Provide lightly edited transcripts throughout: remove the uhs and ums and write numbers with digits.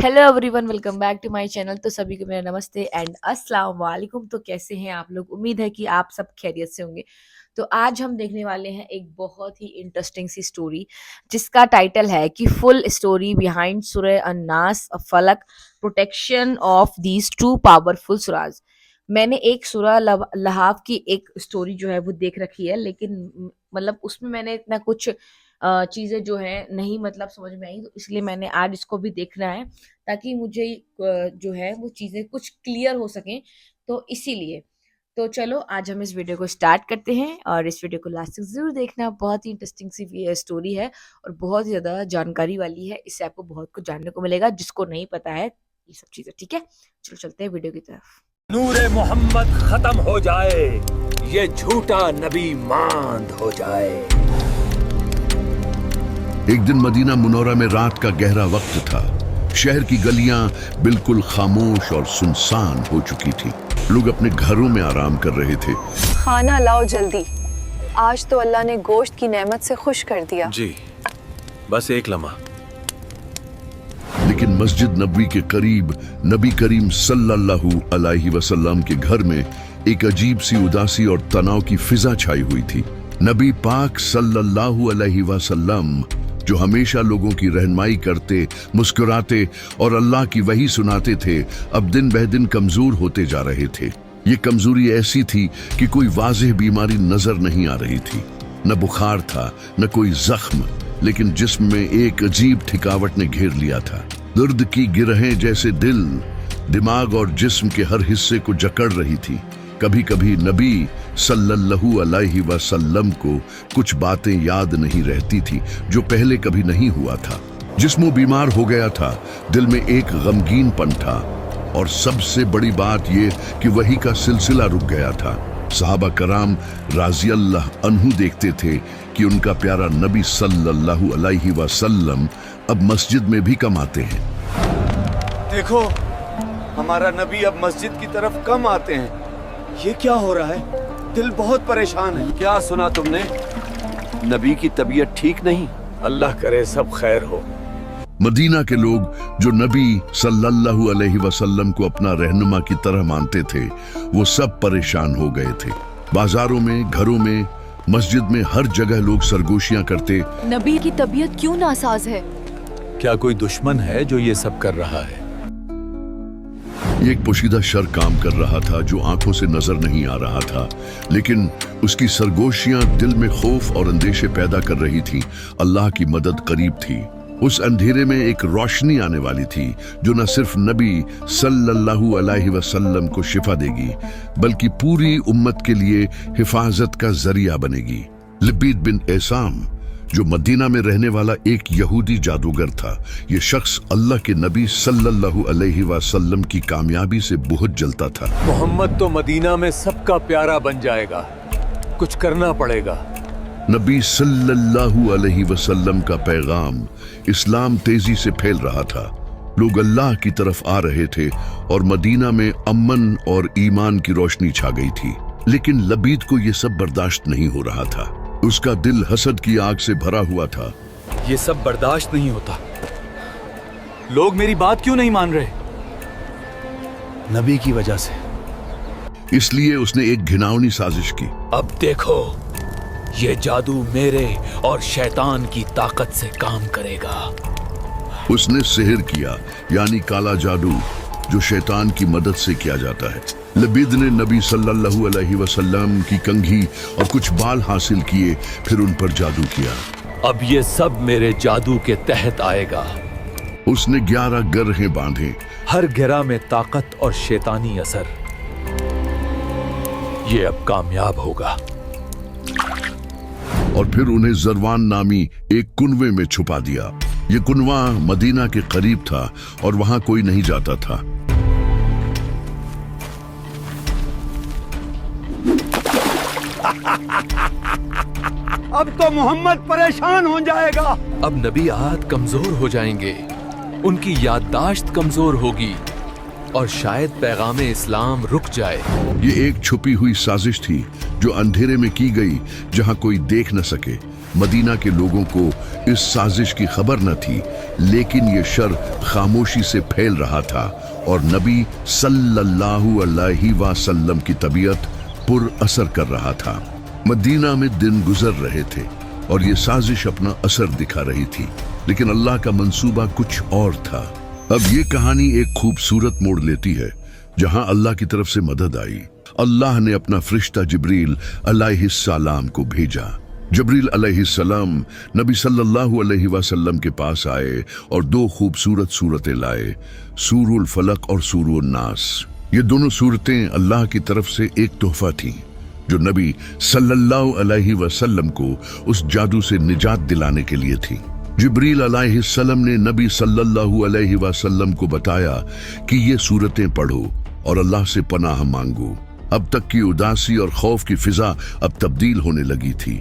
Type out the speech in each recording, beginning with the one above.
Hello everyone, welcome back to my channel. तो सभी को मेरा नमस्ते एंड अस्सलाम वालेकुम। तो कैसे हैं आप लोग? उम्मीद है कि आप सब खैरियत से होंगे। तो आज हम देखने वाले हैं एक बहुत ही इंटरेस्टिंग सी स्टोरी जिसका टाइटल है कि फुल स्टोरी बिहाइंड सूरह अन्नास फलक, protection of these two powerful सुराज। मैंने एक सूरह लहाफ की एक स्टोरी जो है वो देख रखी है, लेकिन मतलब उसमें मैंने इतना कुछ चीज़ें जो है नहीं मतलब समझ में आई, तो इसलिए मैंने आज इसको भी देखना है ताकि मुझे जो है वो चीज़ें कुछ क्लियर हो सकें। तो इसीलिए तो चलो आज हम इस वीडियो को स्टार्ट करते हैं और इस वीडियो को लास्ट तक ज़रूर देखना। बहुत ही इंटरेस्टिंग सी स्टोरी है और बहुत ही ज़्यादा जानकारी वाली है। इससे आपको बहुत कुछ जानने को मिलेगा जिसको नहीं पता है ये सब चीज़ें। ठीक है, चलो चलते हैं वीडियो की तरफ। नूरे मोहम्मद खत्म हो जाए, ये झूठा नबी मांद हो जाए। एक दिन मदीना मुनौरा में रात का गहरा वक्त था। शहर की गलियां बिल्कुल खामोश और सुनसान हो चुकी थी। लोग अपने घरों में आराम कर रहे थे। खाना लाओ जल्दी, आज तो अल्लाह ने गोश्त की नेमत से खुश कर दिया। जी, बस एक लम्हा। लेकिन मस्जिद नबवी के करीब नबी करीम सल्लल्लाहु अलैहि वसल्लम के घर में एक अजीब सी उदासी और तनाव की फिजा छाई हुई थी। नबी पाक सल्लल्लाहु अलैहि वसल्लम, जो हमेशा लोगों की रहनुमाई करते, मुस्कुराते और अल्लाह की वही सुनाते थे, अब दिन बह दिन कमजोर होते जा रहे थे। ये कमजोरी ऐसी थी कि कोई वाज़ेह बीमारी नजर नहीं आ रही थी। न बुखार था, न कोई जख्म, लेकिन जिस्म में एक अजीब थकावट ने घेर लिया था। दर्द की गिरहें जैसे दिल, दिमाग और जिस्म के हर हिस्से को जकड़ रही थी। कभी कभी नबी सल्लल्लाहु अलैहि वसल्लम को कुछ बातें याद नहीं रहती थी जो पहले कभी नहीं हुआ था। जिस्म बीमार हो गया था, दिल में एक गमगीनपन था, और सबसे बड़ी बात ये कि वही का सिलसिला रुक गया था। सहाबा कराम राज़ी अल्लाह अन्हु देखते थे कि उनका प्यारा नबी सल्लल्लाहु अलैहि वसल्लम अब मस्जिद में भी कम आते हैं। देखो, हमारा नबी अब मस्जिद की तरफ कम आते हैं। ये क्या हो रहा है? दिल बहुत परेशान है। क्या सुना तुमने? नबी की तबीयत ठीक नहीं। अल्लाह करे सब खैर हो। मदीना के लोग जो नबी सल्लल्लाहु अलैहि वसल्लम को अपना रहनुमा की तरह मानते थे, वो सब परेशान हो गए थे। बाजारों में, घरों में, मस्जिद में, हर जगह लोग सरगोशियां करते। नबी की तबीयत क्यों नासाज है? क्या कोई दुश्मन है जो ये सब कर रहा है? ये एक पोशीदा शर काम कर रहा था जो आंखों से नजर नहीं आ रहा था, लेकिन उसकी सरगोशियां दिल में खौफ और अंदेशे पैदा कर रही थी। अल्लाह की मदद करीब थी। उस अंधेरे में एक रोशनी आने वाली थी जो न सिर्फ नबी सल्लल्लाहु अलैहि वसल्लम को शिफा देगी, बल्कि पूरी उम्मत के लिए हिफाजत का जरिया बनेगी। लबीद बिन एसाम, जो मदीना में रहने वाला एक यहूदी जादूगर था, ये शख्स अल्लाह के नबी सल्लल्लाहु अलैहि वसल्लम की कामयाबी से बहुत जलता था। मोहम्मद तो मदीना में सबका प्यारा बन जाएगा, कुछ करना पड़ेगा। नबी सल्लल्लाहु अलैहि वसल्लम का पैगाम इस्लाम तेजी से फैल रहा था। लोग अल्लाह की तरफ आ रहे थे और मदीना में अमन और ईमान की रोशनी छा गई थी। लेकिन लबीद को यह सब बर्दाश्त नहीं हो रहा था। उसका दिल हसद की आग से भरा हुआ था। ये सब बर्दाश्त नहीं होता। लोग मेरी बात क्यों नहीं मान रहे? नबी की वजह से। इसलिए उसने एक घिनौनी साजिश की। अब देखो, ये जादू मेरे और शैतान की ताकत से काम करेगा। उसने सिहर किया, यानी काला जादू, जो शैतान की मदद से किया जाता है। लबीद ने नबी सल्लल्लाहु अलैहि वसल्लम की कंघी और कुछ बाल हासिल किए, फिर उन पर जादू किया। अब ये सब मेरे जादू के तहत आएगा। उसने 11 गिरहें बांधे। हर गिरा में ताकत और शैतानी असर। ये अब कामयाब होगा। और फिर उन्हें जरवान नामी एक कुनवे में छुपा दिया। ये कुनवा मदीना के करीब था और वहां कोई नहीं जाता था। अब तो मोहम्मद परेशान हो जाएगा। अब नबी आहत कमजोर हो जाएंगे, उनकी याददाश्त कमजोर होगी और शायद पैगाम इस्लाम रुक जाए। ये एक छुपी हुई साजिश थी जो अंधेरे में की गई, जहां कोई देख न सके। मदीना के लोगों को इस साजिश की खबर न थी, लेकिन ये शर खामोशी से फैल रहा था और नबी सल्लल्लाहु अलैहि वसल्लम की तबीयत पुर असर कर रहा था। मदीना में दिन गुजर रहे थे और ये साजिश अपना असर दिखा रही थी, लेकिन अल्लाह का मंसूबा कुछ और था। अब ये कहानी एक खूबसूरत मोड़ लेती है जहां अल्लाह की तरफ से मदद आई। अल्लाह ने अपना फरिश्ता जिब्रील अलैहिस्सलाम को भेजा। जिब्रील अलैहिस्सलाम नबी सल्लल्लाहु अलैहि वसल्लम के पास आए और दो खूबसूरत सूरतें लाए, सूरुल फलक और सूरुल नास। ये दोनों सूरतें अल्लाह की तरफ से एक तोहफा थी जो नबी सल्लल्लाहु अलैहि वसल्लम को उस जादू से निजात दिलाने के लिए थी। जिब्रील अलैहिस्सलाम ने नबी सल्लल्लाहु अलैहि वसल्लम को बताया कि ये सूरतें पढ़ो और अल्लाह से पनाह मांगो। अब तक की उदासी और खौफ की फिजा अब तब्दील होने लगी थी।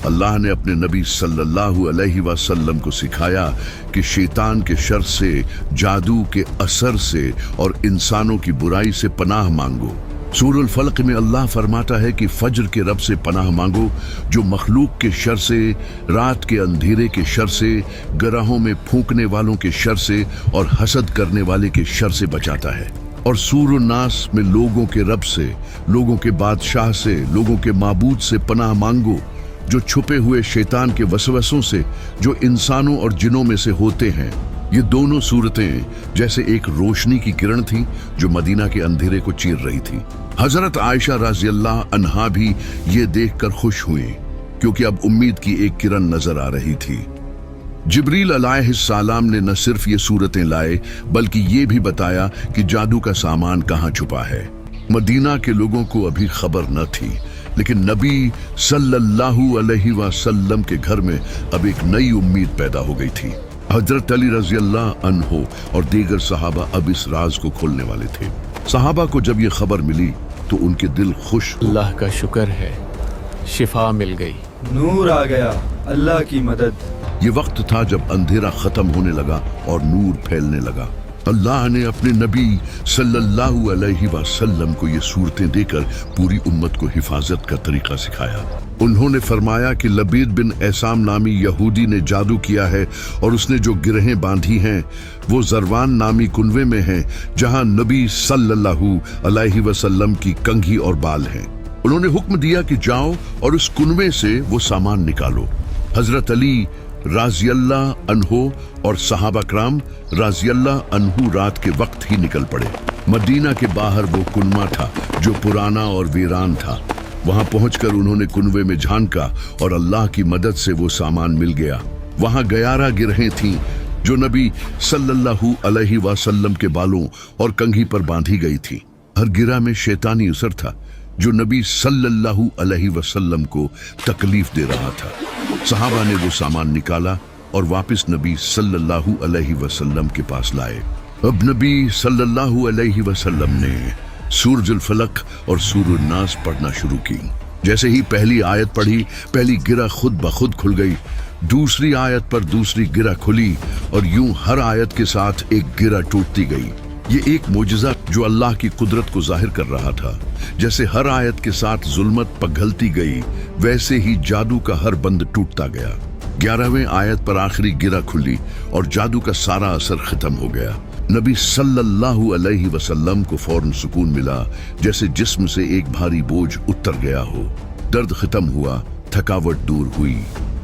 अल्लाह ने अपने नबी सल्लल्लाहु अलैहि वसल्लम को सिखाया कि शैतान के शर से, जादू के असर से और इंसानों की बुराई से पनाह मांगो। सूरह फलक में अल्लाह फरमाता है कि फज्र के रब से पनाह मांगो जो मखलूक के शर से, रात के अंधेरे के शर से, ग्रहों में फूंकने वालों के शर से और हसद करने वाले के शर से बचाता है। और सूरह नास में लोगों के रब से, लोगों के बादशाह से, लोगों के माबूद से पनाह मांगो जो छुपे हुए शैतान के वसवसों से जो इंसानों और जिनों में से होते हैं। ये दोनों सूरतें जैसे एक रोशनी की किरण थी जो मदीना के अंधेरे को चीर रही थी। हजरत आयशा रज़ियल्लाहु अन्हा भी ये देखकर खुश हुई क्योंकि अब उम्मीद की एक किरण नजर आ रही थी। जिब्रील अलैहिस्सलाम ने न सिर्फ ये सूरतें लाए बल्कि ये भी बताया कि जादू का सामान कहाँ छुपा है। मदीना के लोगों को अभी खबर न थी, लेकिन नबी सल्लल्लाहु अलैहि वसल्लम के घर में अब एक नई उम्मीद पैदा हो गई थी। हजरत अली रज़ियल्लाहु अन्हु और दीगर सहाबा अब इस राज को खोलने वाले थे। सहाबा को जब ये खबर मिली तो उनके दिल खुश हो। अल्लाह का शुक्र है, शिफा मिल गई। नूर आ गया, अल्लाह की मदद। ये वक्त था जब अंधेरा खत्म होने लगा और नूर फैलने लगा। अल्लाह ने अपने नबी सल्लल्लाहु अलैहि वसल्लम को ये सूरतें देकर पूरी उम्मत को हिफाजत का तरीका सिखाया। उन्होंने फरमाया कि लबीद बिन ऐसाम नामी यहूदी ने जादू किया है और उसने जो गिरहें बांधी हैं वो जरवान नामी कुनवे में हैं जहां नबी सल्लल्लाहु अलैहि वसल्लम की कंघी और बाल हैं। उन्होंने हुक्म दिया कि जाओ और उस कुनवे से वो सामान निकालो। हजरत अली रज़ियल्लाहु अन्हु और सहाबा कराम रज़ियल्लाहु अन्हु रात के वक्त ही निकल पड़े। मदीना के बाहर वो कुनवा था जो पुराना और वीरान था। वहां पहुंचकर उन्होंने कुनवे में झांका और अल्लाह की मदद से वो सामान मिल गया। वहां 11 गिरहें थीं जो नबी सल्लल्लाहु अलैहि वसल्लम के बालों और कंघी पर बांधी गई थी। हर गिरा में शैतानी असर था जो नबी सल्लल्लाहु अलैहि वसल्लम को तकलीफ दे रहा था। सहाबा ने वो सामान निकाला और वापस नबी सल्लल्लाहु अलैहि वसल्लम के पास लाए। अब नबी सल्लल्लाहु अलैहि वसल्लम ने सूरजुल फलक और सूरुल नास पढ़ना शुरू की। जैसे ही पहली आयत पढ़ी, पहली गिरा खुद ब खुद खुल गई। दूसरी आयत पर दूसरी गिरा खुली और यूं हर आयत के साथ एक गिरा टूटती गई। ये एक मोजज़ा जो अल्लाह की कुदरत को जाहिर कर रहा था। जैसे हर आयत के साथ जुल्मत पिघलती गई, वैसे ही जादू का हर बंद टूटता गया। 11वें आयत पर आखिरी गिरा खुली और जादू का सारा असर खत्म हो गया। नबी सल्लल्लाहु अलैहि वसल्लम को फौरन सुकून मिला, जैसे जिस्म से एक भारी बोझ उतर गया हो। दर्द खत्म हुआ, थकावट दूर हुई।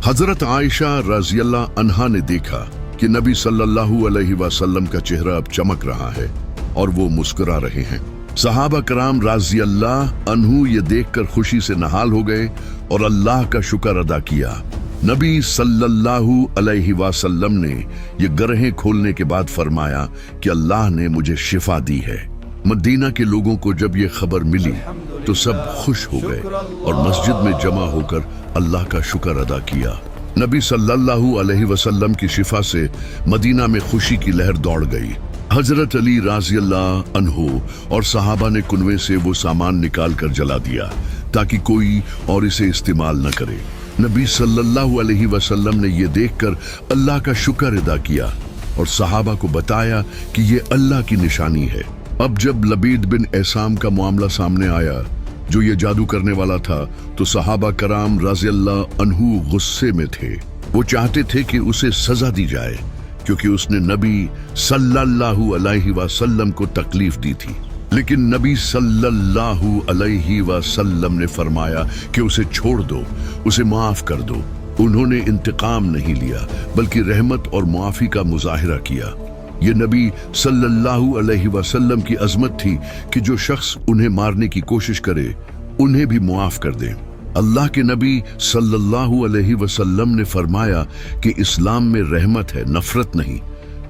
हजरत आयशा रज़ियल्लाहु अन्हा ने देखा कि नबी सल्लल्लाहु अलैहि वसल्लम का चेहरा अब चमक रहा है और वो मुस्कुरा रहे हैं। सहाबा कराम रज़ियल्लाहु अन्हु ये देखकर खुशी से नहाल हो गए और अल्लाह का शुक्र अदा किया। नबी सल्लल्लाहु अलैहि वसल्लम ने ये गरहें खोलने के बाद फरमाया कि अल्लाह ने मुझे शिफा दी है। मदीना के लोगों को जब ये खबर मिली तो सब खुश हो गए और मस्जिद में जमा होकर अल्लाह का शुक्र अदा किया। नबी सल्लल्लाहु अलैहि वसल्लम की शिफा से मदीना में खुशी की लहर दौड़ गई। हजरत अली रज़ियल्लाहु अन्हु और सहाबा ने कुनवे से वो सामान निकाल कर जला दिया ताकि कोई और इसे इस्तेमाल न करे। नबी सल्लल्लाहु अलैहि वसल्लम ने ये देखकर अल्लाह का शुक्र अदा किया और सहाबा को बताया कि ये अल्लाह की निशानी है। अब जब लबीद बिन ऐसाम का मामला सामने आया जो ये जादू करने वाला था तो सहाबा कराम रज़ी अल्लाह अन्हु गुस्से में थे। वो चाहते थे कि उसे सजा दी जाए क्योंकि उसने नबी सल्लल्लाहु अलैहि वसल्लम को तकलीफ दी थी। लेकिन नबी सल्लल्लाहु अलैहि वसल्लम ने फरमाया कि उसे छोड़ दो, उसे माफ कर दो। उन्होंने इंतकाम नहीं लिया बल्कि रहमत और मुआफी का मुजाहिरा किया। ये नबी सल्लल्लाहु अलैहि वसल्लम की अजमत थी कि जो शख्स उन्हें मारने की कोशिश करे उन्हें भी मुआफ कर दे। अल्लाह के नबी सल्लल्लाहु अलैहि वसल्लम ने फरमाया कि इस्लाम में रहमत है, नफरत नहीं।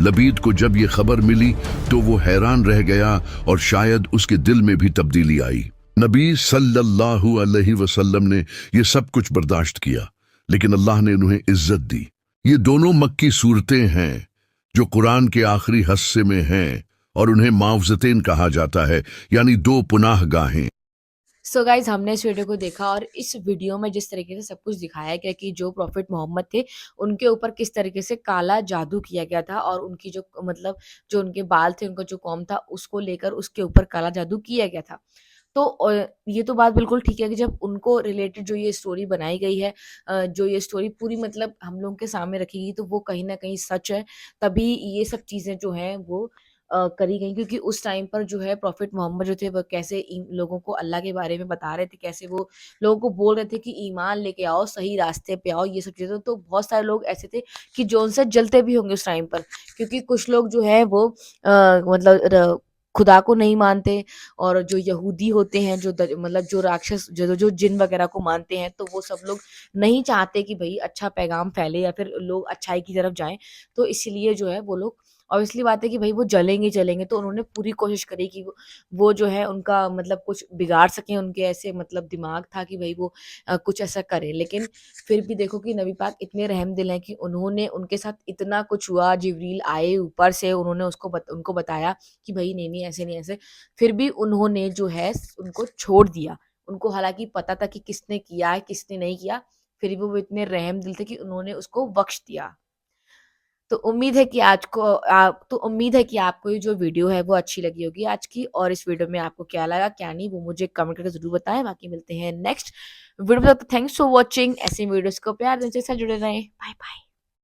लबीद को जब ये खबर मिली तो वो हैरान रह गया और शायद उसके दिल में भी तब्दीली आई। नबी सल्लल्लाहु अलैहि वसल्लम ने ये सब कुछ बर्दाश्त किया, लेकिन अल्लाह ने उन्हें इज्जत दी। ये दोनों मक्की सूरतें हैं जो कुरान के आखिरी हिस्से में हैं और उन्हें मावज़तेन कहा जाता है, यानी दो पुनाह गाहें। सो गाइज हमने इस वीडियो को देखा और इस वीडियो में जिस तरीके से सब कुछ दिखाया गया कि जो प्रॉफिट मोहम्मद थे उनके ऊपर किस तरीके से काला जादू किया गया था और उनकी जो मतलब जो उनके बाल थे, उनका जो कौम था उसको लेकर उसके ऊपर काला जादू किया गया था। तो ये तो बात बिल्कुल ठीक है कि जब उनको रिलेटेड जो ये स्टोरी बनाई गई है, जो ये स्टोरी पूरी मतलब हम लोगों के सामने रखी गई तो वो कहीं ना कहीं सच है, तभी ये सब चीज़ें जो हैं वो करी गई। क्योंकि उस टाइम पर जो है प्रॉफिट मोहम्मद जो थे वो कैसे लोगों को अल्लाह के बारे में बता रहे थे, कैसे वो लोगों को बोल रहे थे कि ईमान लेके आओ, सही रास्ते पे आओ, ये सब चीज़ें। तो बहुत सारे लोग ऐसे थे कि जो उनसे जलते भी होंगे उस टाइम पर, क्योंकि कुछ लोग जो है वो मतलब खुदा को नहीं मानते, और जो यहूदी होते हैं जो मतलब जो राक्षस जो जिन वगैरह को मानते हैं, तो वो सब लोग नहीं चाहते कि भाई अच्छा पैगाम फैले या फिर लोग अच्छाई की तरफ जाएं। तो इसलिए जो है वो लोग ऑब्वियसली बात है कि भाई वो जलेंगे। तो उन्होंने पूरी कोशिश करी कि वो जो है उनका मतलब कुछ बिगाड़ सकें, उनके ऐसे मतलब दिमाग था कि भाई वो कुछ ऐसा करें। लेकिन फिर भी देखो कि नबी पाक इतने रहमदिल हैं कि उन्होंने उनके साथ इतना कुछ हुआ, जिब्रील आए ऊपर से, उन्होंने उनको बताया कि भाई नहीं ऐसे नहीं ऐसे, फिर भी उन्होंने जो है उनको छोड़ दिया। उनको हालांकि पता था कि किसने किया है किसने नहीं किया, फिर भी वो इतने रहमदिल थे कि उन्होंने उसको बख्श दिया। तो उम्मीद है कि आपको ये जो वीडियो है वो अच्छी लगी होगी आज की, और इस वीडियो में आपको क्या लगा क्या नहीं वो मुझे कमेंट करके जरूर बताएं। बाकी मिलते हैं नेक्स्ट वीडियो में, थैंक्स फॉर वॉचिंग। ऐसे वीडियोस को प्यार देने से जुड़े रहें। Bye bye.